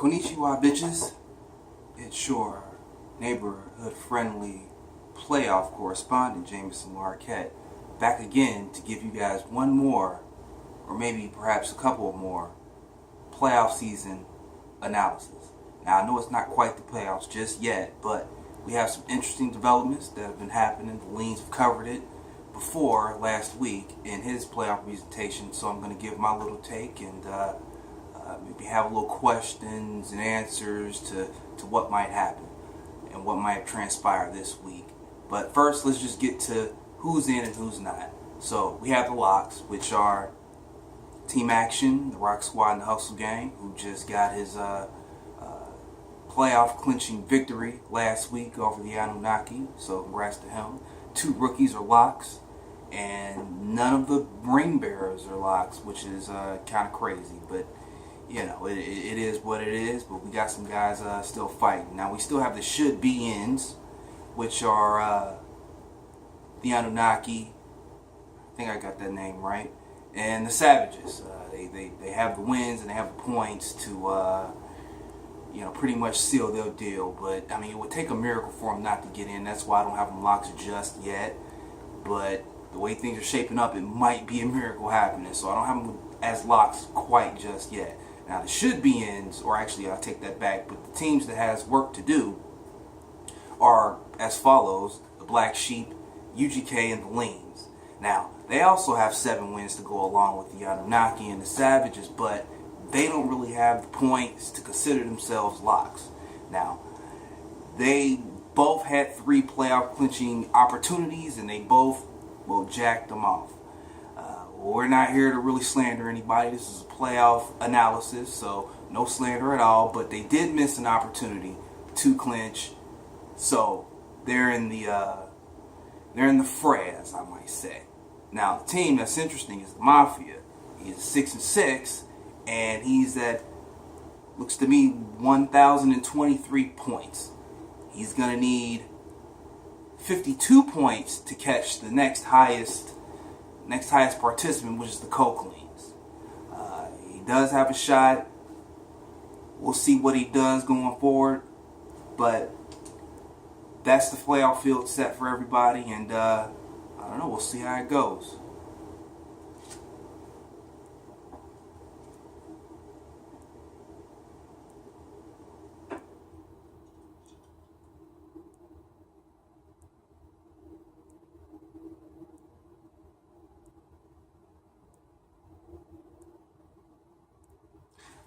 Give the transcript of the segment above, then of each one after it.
Konnichiwa, bitches. It's your neighborhood-friendly playoff correspondent, Jameson Marquette, back again to give you guys one more, or maybe perhaps a couple more, playoff season analysis. Now, I know it's not quite the playoffs just yet, but we have some interesting developments that have been happening. The Leans have covered it before last week in his playoff presentation, so I'm going to give my little take and maybe have a little questions and answers to what might happen and what might transpire this week. But first, let's just get to who's in and who's not. So we have the locks, which are Team Action, the Rock Squad, and the Hustle Gang, who just got his playoff clinching victory last week over the Anunnaki. So congrats to him. 2 rookies are locks, and none of the ring bearers are locks, which is kind of crazy. But you know, it is what it is. But we got some guys still fighting. Now we still have the should-be-ins, which are the Anunnaki. I think I got that name right. And the Savages. They have the wins and they have the points to pretty much seal their deal. But I mean, it would take a miracle for them not to get in. That's why I don't have them locked just yet. But the way things are shaping up, it might be a miracle happening. So I don't have them as locks quite just yet. Now the should-be-ins, or actually I'll take that back, but the teams that has work to do are as follows: the Black Sheep, UGK, and the Leans. Now they also have 7 wins to go along with the Anunnaki and the Savages, but they don't really have the points to consider themselves locks. Now, they both had 3 playoff clinching opportunities, and they both, jacked them off. We're not here to really slander anybody. This is a playoff analysis, so no slander at all, but they did miss an opportunity to clinch, so they're in the fray, as I might say. Now, the team that's interesting is the Mafia. He's 6-6, and he's at, looks to me, 1,023 points. He's going to need 52 points to catch the next highest participant, which is the Coke-Leans. He does have a shot. We'll see what he does going forward, but that's the playoff field set for everybody, and I don't know, we'll see how it goes.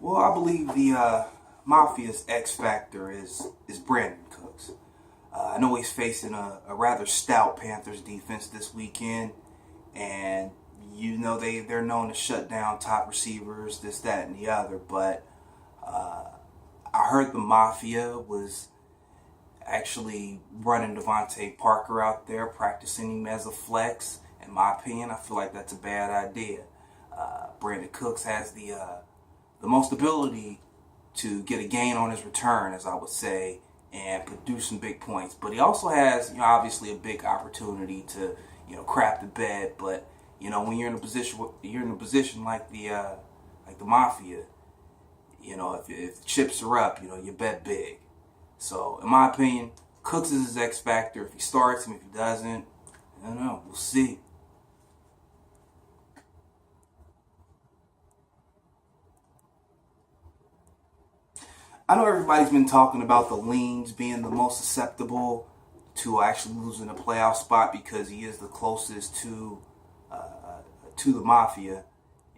Well, I believe the Mafia's X factor is Brandon Cooks. I know he's facing a rather stout Panthers defense this weekend, and you know they're known to shut down top receivers, this, that, and the other. But I heard the Mafia was actually running Devontae Parker out there, practicing him as a flex. In my opinion, I feel like that's a bad idea. Brandon Cooks has the most ability to get a gain on his return, as I would say, and produce some big points. But he also has, obviously a big opportunity to, crap the bed. But when you're in a position like the Mafia, if the chips are up, you bet big. So in my opinion, Cooks is his X factor. If he starts him, if he doesn't, I don't know. We'll see. I know everybody's been talking about the Leans being the most susceptible to actually losing a playoff spot because he is the closest to the Mafia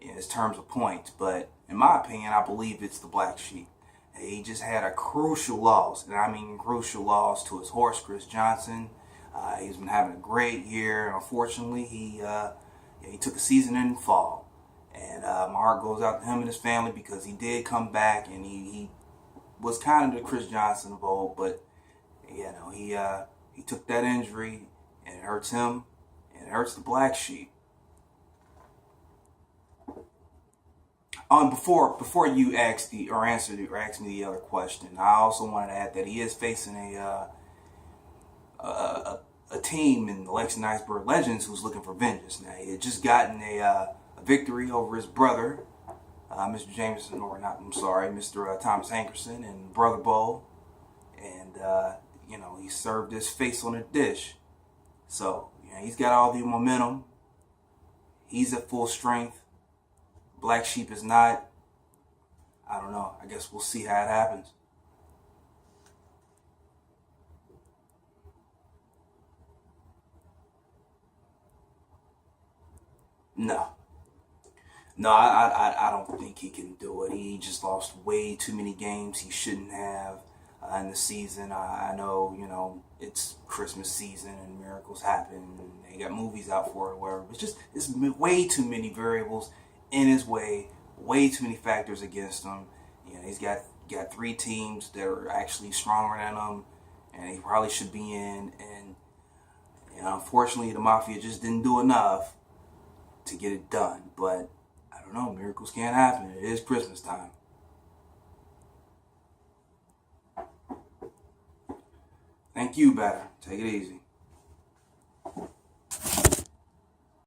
in terms of points. But in my opinion, I believe it's the Black Sheep. He just had a crucial loss, and I mean crucial loss, to his horse, Chris Johnson. He's been having a great year. Unfortunately, he took a season-ending fall, and my heart goes out to him and his family because he did come back, and he was kind of the Chris Johnson of old, but he took that injury, and it hurts him, and it hurts the Black Sheep. Before you ask me the other question, I also wanted to add that he is facing a team in the Lexington Iceberg Legends who's looking for vengeance. Now, he had just gotten a victory over his brother, Mr. Jameson, or not, I'm sorry, Mr. Thomas Hankerson and Brother Bo. And, he served his face on a dish. So, he's got all the momentum. He's at full strength. Black Sheep is not. I don't know. I guess we'll see how it happens. No. No, I don't think he can do it. He just lost way too many games he shouldn't have in the season. I know, it's Christmas season and miracles happen and they got movies out for it or whatever. But it's way too many variables in his way too many factors against him. He's got three teams that are actually stronger than him, and he probably should be in. And unfortunately, the Mafia just didn't do enough to get it done. But I don't know, miracles can't happen. It is Christmas time. Thank you, Better. Take it easy.